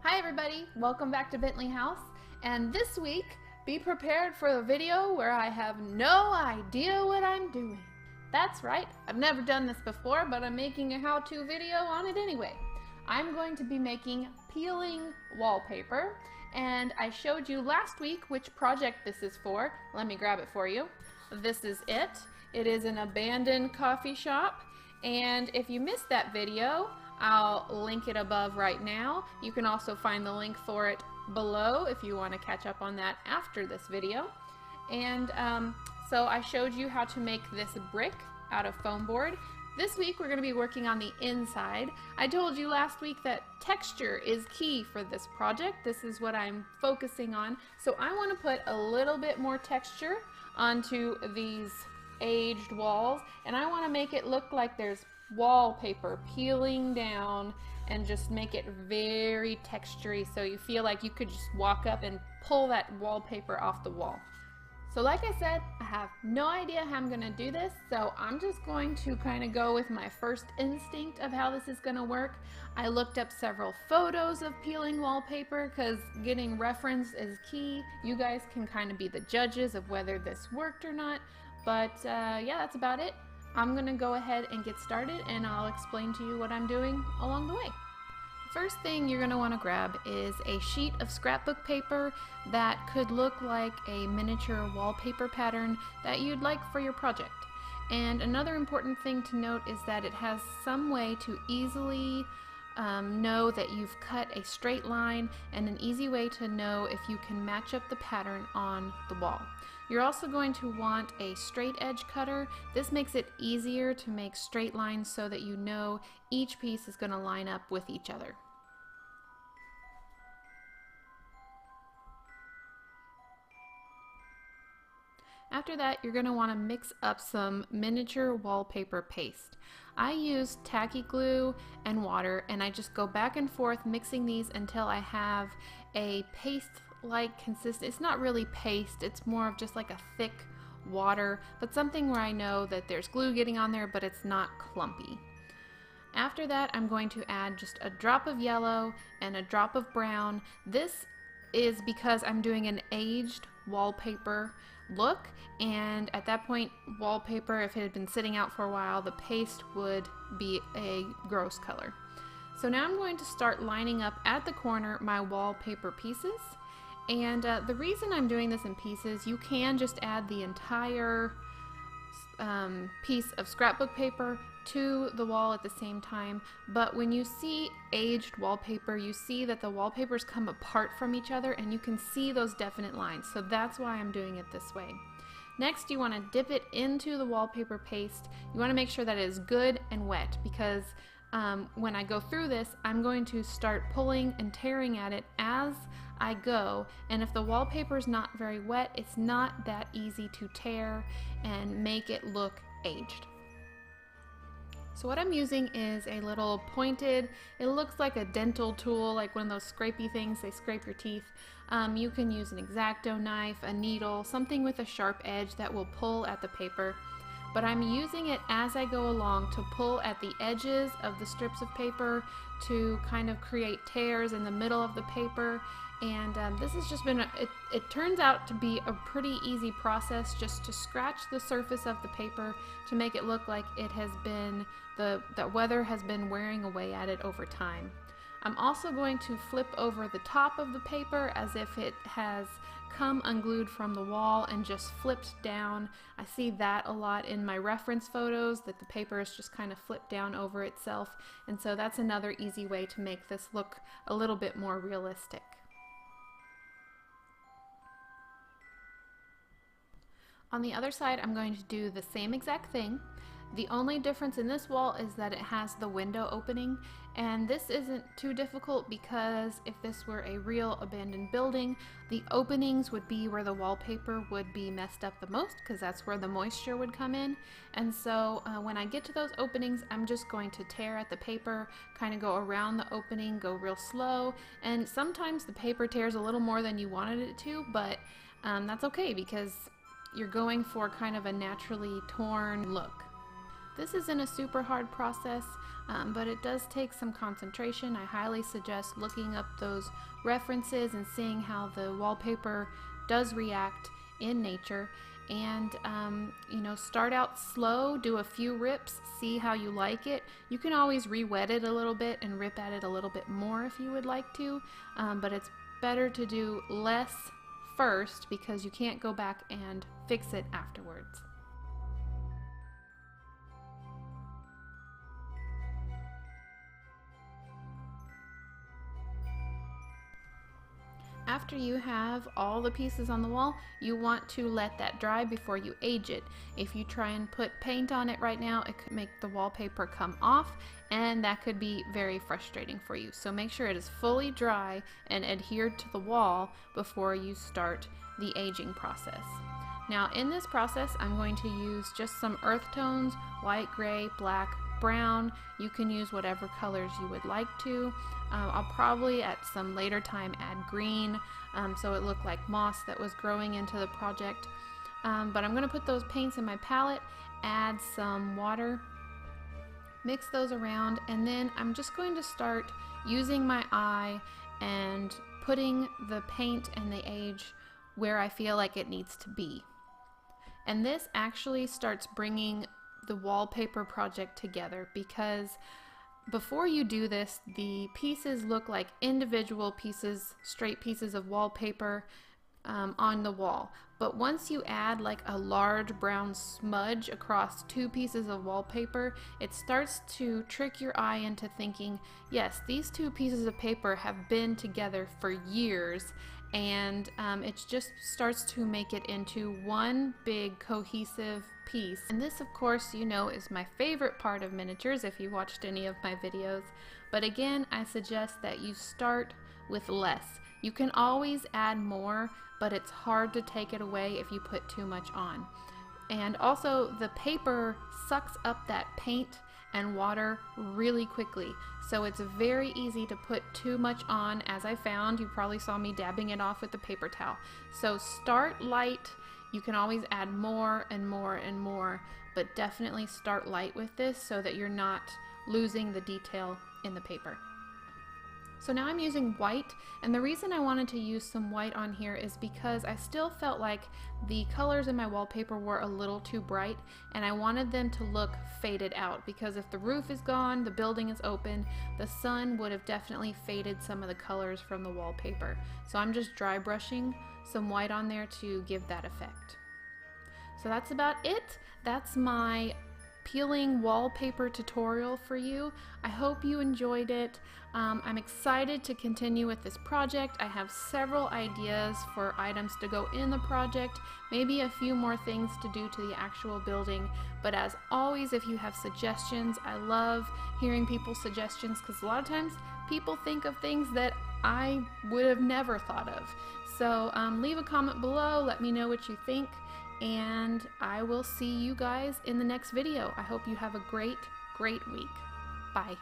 Hi everybody, welcome back to Bentley House, and this week be prepared for a video where I have no idea what I'm doing. That's right, I've never done this before, but I'm making a how-to video on it anyway. I'm going to be making peeling wallpaper, and I showed you last week which project this is for. Let me grab it for you. This is it. It is an abandoned coffee shop, and if you missed that video, I'll link it above right now. You can also find the link for it below if you want to catch up on that after this video. And so I showed you how to make this brick out of foam board. This week we're going to be working on the inside. I told you last week that texture is key for this project. This is what I'm focusing on. So I want to put a little bit more texture onto these aged walls, and I want to make it look like there's wallpaper peeling down and just make it very textury so you feel like you could just walk up and pull that wallpaper off the wall. So like I said, I have no idea how I'm gonna do this, so I'm just going to kind of go with my first instinct of how this is gonna work. I looked up several photos of peeling wallpaper because getting reference is key. You guys can kind of be the judges of whether this worked or not, but yeah, that's about it. I'm going to go ahead and get started, and I'll explain to you what I'm doing along the way. The first thing you're going to want to grab is a sheet of scrapbook paper that could look like a miniature wallpaper pattern that you'd like for your project. And another important thing to note is that it has some way to easily know that you've cut a straight line, and an easy way to know if you can match up the pattern on the wall. You're also going to want a straight edge cutter. This makes it easier to make straight lines so that you know each piece is going to line up with each other. After that, you're going to want to mix up some miniature wallpaper paste. I use tacky glue and water, and I just go back and forth mixing these until I have a paste-like consistency. It's not really paste, it's more of just like a thick water, but something where I know that there's glue getting on there, but it's not clumpy. After that, I'm going to add just a drop of yellow and a drop of brown. This is because I'm doing an aged wallpaper look, and at that point, wallpaper, if it had been sitting out for a while, the paste would be a gross color. So now I'm going to start lining up at the corner my wallpaper pieces, and the reason I'm doing this in pieces, you can just add the entire piece of scrapbook paper to the wall at the same time, but when you see aged wallpaper, you see that the wallpapers come apart from each other and you can see those definite lines, so that's why I'm doing it this way. Next, you want to dip it into the wallpaper paste. You want to make sure that it is good and wet, because when I go through this, I'm going to start pulling and tearing at it as I go, and if the wallpaper is not very wet, it's not that easy to tear and make it look aged. So what I'm using is a little pointed, it looks like a dental tool, like one of those scrapey things, they scrape your teeth. You can use an X-Acto knife, a needle, something with a sharp edge that will pull at the paper. But I'm using it as I go along to pull at the edges of the strips of paper to kind of create tears in the middle of the paper. And this has just been, it turns out to be a pretty easy process, just to scratch the surface of the paper to make it look like it has been, the weather has been wearing away at it over time. I'm also going to flip over the top of the paper as if it has come unglued from the wall and just flipped down. I see that a lot in my reference photos, that the paper is just kind of flipped down over itself, and so that's another easy way to make this look a little bit more realistic. On the other side, I'm going to do the same exact thing. The only difference in this wall is that it has the window opening, and this isn't too difficult because if this were a real abandoned building, the openings would be where the wallpaper would be messed up the most, because that's where the moisture would come in. And so when I get to those openings, I'm just going to tear at the paper, kind of go around the opening, go real slow, and sometimes the paper tears a little more than you wanted it to, but that's okay because you're going for kind of a naturally torn look. This isn't a super hard process, but it does take some concentration. I highly suggest looking up those references and seeing how the wallpaper does react in nature. And you know, start out slow, do a few rips, see how you like it. You can always re-wet it a little bit and rip at it a little bit more if you would like to, but it's better to do less first because you can't go back and fix it afterwards. After you have all the pieces on the wall, you want to let that dry before you age it. If you try and put paint on it right now, it could make the wallpaper come off, and that could be very frustrating for you. So make sure it is fully dry and adhered to the wall before you start the aging process. Now in this process, I'm going to use just some earth tones, white, gray, black, brown. You can use whatever colors you would like to. I'll probably at some later time add green, so it looked like moss that was growing into the project. But I'm going to put those paints in my palette, add some water, mix those around, and then I'm just going to start using my eye and putting the paint and the age where I feel like it needs to be. And this actually starts bringing the wallpaper project together, because before you do this, the pieces look like individual pieces, straight pieces of wallpaper on the wall. But once you add like a large brown smudge across two pieces of wallpaper, it starts to trick your eye into thinking, yes, these two pieces of paper have been together for years, and it just starts to make it into one big cohesive piece. And this, of course, you know, is my favorite part of miniatures if you watched any of my videos. But again, I suggest that you start with less. You can always add more, but it's hard to take it away if you put too much on. And also, the paper sucks up that paint and water really quickly, so it's very easy to put too much on, as I found. You probably saw me dabbing it off with the paper towel. So start light. You can always add more and more and more, but definitely start light with this so that you're not losing the detail in the paper. So now I'm using white, and the reason I wanted to use some white on here is because I still felt like the colors in my wallpaper were a little too bright, and I wanted them to look faded out, because if the roof is gone, the building is open, the sun would have definitely faded some of the colors from the wallpaper. So I'm just dry brushing some white on there to give that effect. So that's about it. That's my peeling wallpaper tutorial for you. I hope you enjoyed it. I'm excited to continue with this project. I have several ideas for items to go in the project, maybe a few more things to do to the actual building. But as always, if you have suggestions, I love hearing people's suggestions, because a lot of times people think of things that I would have never thought of. So leave a comment below, let me know what you think, and I will see you guys in the next video. I hope you have a great week. Bye.